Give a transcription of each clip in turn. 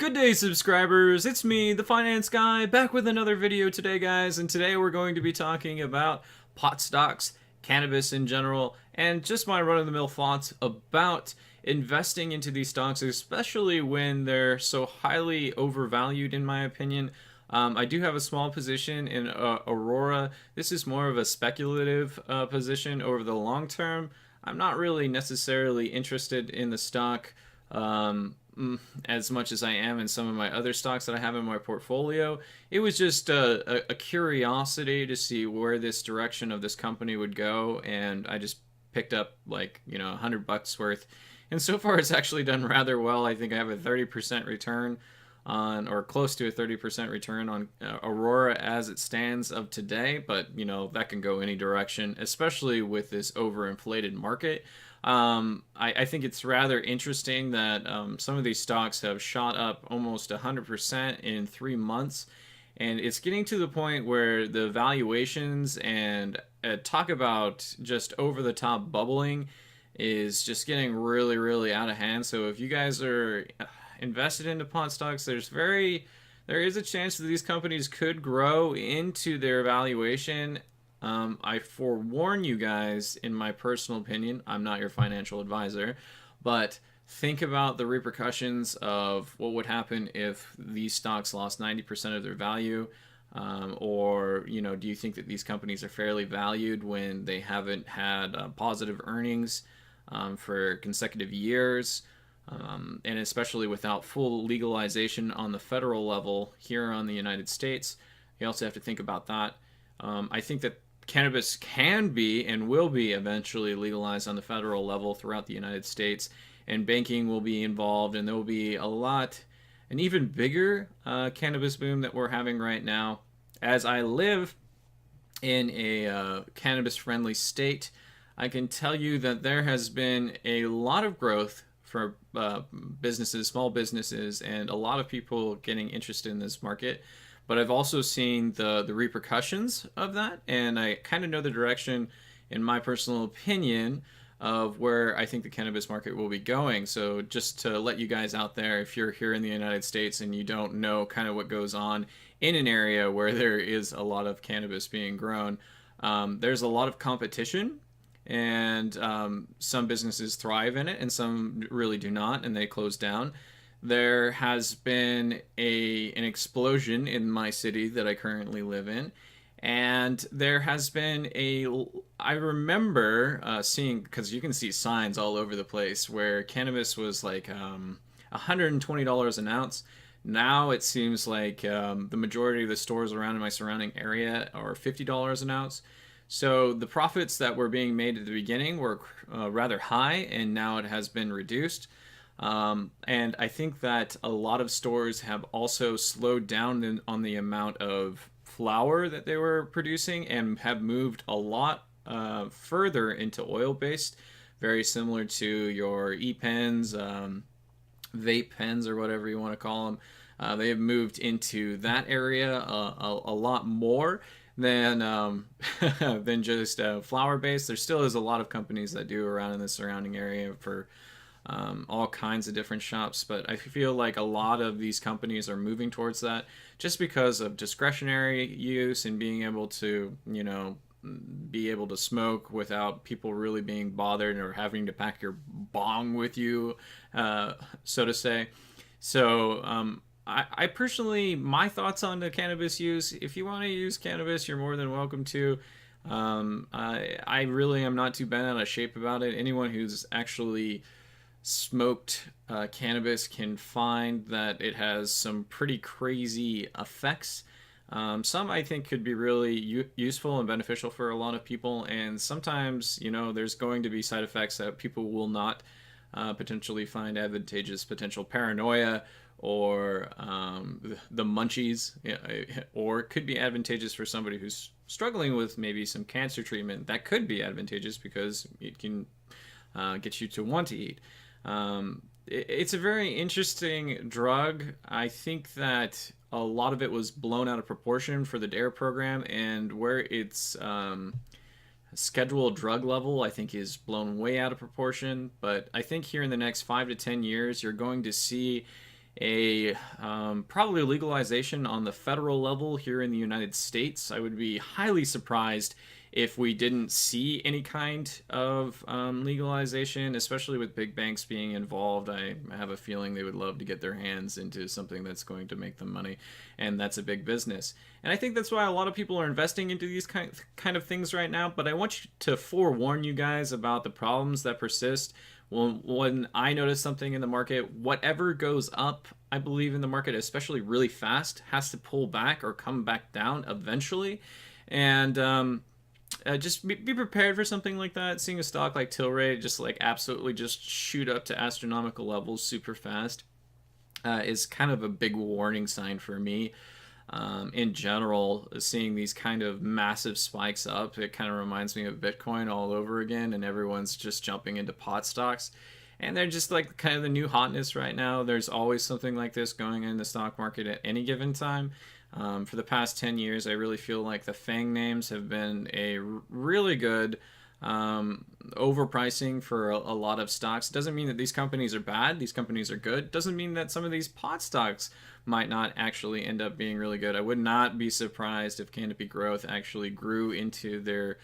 Good day, subscribers. It's me, the finance guy, back with another video today, guys. And today we're going to be talking about pot stocks, cannabis in general, and just my run-of-the-mill thoughts about investing into these stocks, especially when they're so highly overvalued, in my opinion. I do have a small position in Aurora. This is more of a speculative position over the long term. I'm not really necessarily interested in the stock. As much as I am in some of my other stocks that I have in my portfolio. It was just a curiosity to see where this direction of this company would go, and I just picked up like $100 worth, and so far it's actually done rather well. I think I have a 30% return on, or close to a 30% return on Aurora as it stands of today, but that can go any direction, especially with this overinflated market. I think it's rather interesting that some of these stocks have shot up almost 100% in 3 months, and it's getting to the point where the valuations and talk about just over the top bubbling is just getting really, really out of hand. So if you guys are invested into pot stocks, there is a chance that these companies could grow into their valuation. I forewarn you guys, in my personal opinion, I'm not your financial advisor, but think about the repercussions of what would happen if these stocks lost 90% of their value. Or, do you think that these companies are fairly valued when they haven't had positive earnings for consecutive years? And especially without full legalization on the federal level here on the United States, you also have to think about that. I think that cannabis can be and will be eventually legalized on the federal level throughout the United States, and banking will be involved, and there will be an even bigger cannabis boom that we're having right now. As I live in a cannabis-friendly state, I can tell you that there has been a lot of growth for businesses, small businesses, and a lot of people getting interested in this market. But I've also seen the repercussions of that, and I kind of know the direction, in my personal opinion, of where I think the cannabis market will be going. So just to let you guys out there, if you're here in the United States and you don't know kind of what goes on in an area where there is a lot of cannabis being grown, there's a lot of competition, and some businesses thrive in it and some really do not, and they close down. There has been an explosion in my city that I currently live in, and there has been I remember seeing, because you can see signs all over the place, where cannabis was like $120 an ounce. Now it seems like the majority of the stores around in my surrounding area are $50 an ounce. So the profits that were being made at the beginning were rather high, and now it has been reduced. And I think that a lot of stores have also slowed down on the amount of flour that they were producing, and have moved a lot further into oil-based, very similar to your e-pens, vape pens, or whatever you want to call them. They have moved into that area a lot more than than just flour-based. There still is a lot of companies that do around in the surrounding area for all kinds of different shops, but I feel like a lot of these companies are moving towards that just because of discretionary use and being able to, be able to smoke without people really being bothered or having to pack your bong with you, so to say. So I personally, my thoughts on the cannabis use, if you want to use cannabis, you're more than welcome to. I really am not too bent out of shape about it. Anyone who's actually smoked cannabis can find that it has some pretty crazy effects. Some I think could be really useful and beneficial for a lot of people, and sometimes there's going to be side effects that people will not potentially find advantageous, potential paranoia, or the munchies, or it could be advantageous for somebody who's struggling with maybe some cancer treatment. That could be advantageous because it can get you to want to eat. It's a very interesting drug. I think that a lot of it was blown out of proportion for the DARE program, and where its scheduled drug level, I think, is blown way out of proportion. But I think here in the next 5 to 10 years, you're going to see a probably legalization on the federal level here in the United States. I would be highly surprised if we didn't see any kind of legalization, especially with big banks being involved. I have a feeling they would love to get their hands into something that's going to make them money, and that's a big business. And I think that's why a lot of people are investing into these kind of things right now. But I want to forewarn you guys about the problems that persist. When I notice something in the market, whatever goes up, I believe in the market, especially really fast, has to pull back or come back down eventually. And just be prepared for something like that. Seeing a stock like Tilray just like absolutely just shoot up to astronomical levels super fast is kind of a big warning sign for me. In general, seeing these kind of massive spikes up, it kind of reminds me of Bitcoin all over again, and everyone's just jumping into pot stocks. And they're just like kind of the new hotness right now. There's always something like this going in the stock market at any given time. For the past 10 years, I really feel like the FANG names have been a really good overpricing for a lot of stocks. Doesn't mean that these companies are bad. These companies are good. Doesn't mean that some of these pot stocks might not actually end up being really good. I would not be surprised if Canopy Growth actually grew into their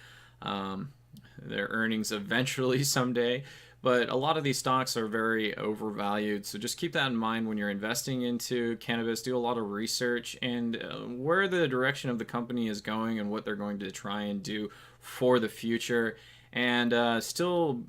earnings eventually someday. But a lot of these stocks are very overvalued, so just keep that in mind when you're investing into cannabis. Do a lot of research and where the direction of the company is going and what they're going to try and do for the future. And still,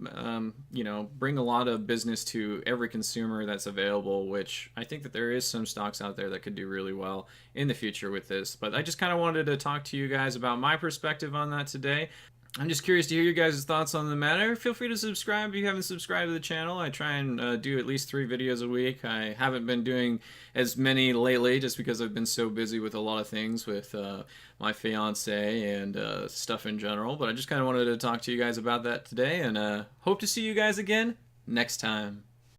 bring a lot of business to every consumer that's available, which I think that there is some stocks out there that could do really well in the future with this. But I just kind of wanted to talk to you guys about my perspective on that today. I'm just curious to hear your guys' thoughts on the matter. Feel free to subscribe if you haven't subscribed to the channel. I try and do at least 3 videos a week. I haven't been doing as many lately just because I've been so busy with a lot of things with my fiance and stuff in general. But I just kind of wanted to talk to you guys about that today, and hope to see you guys again next time.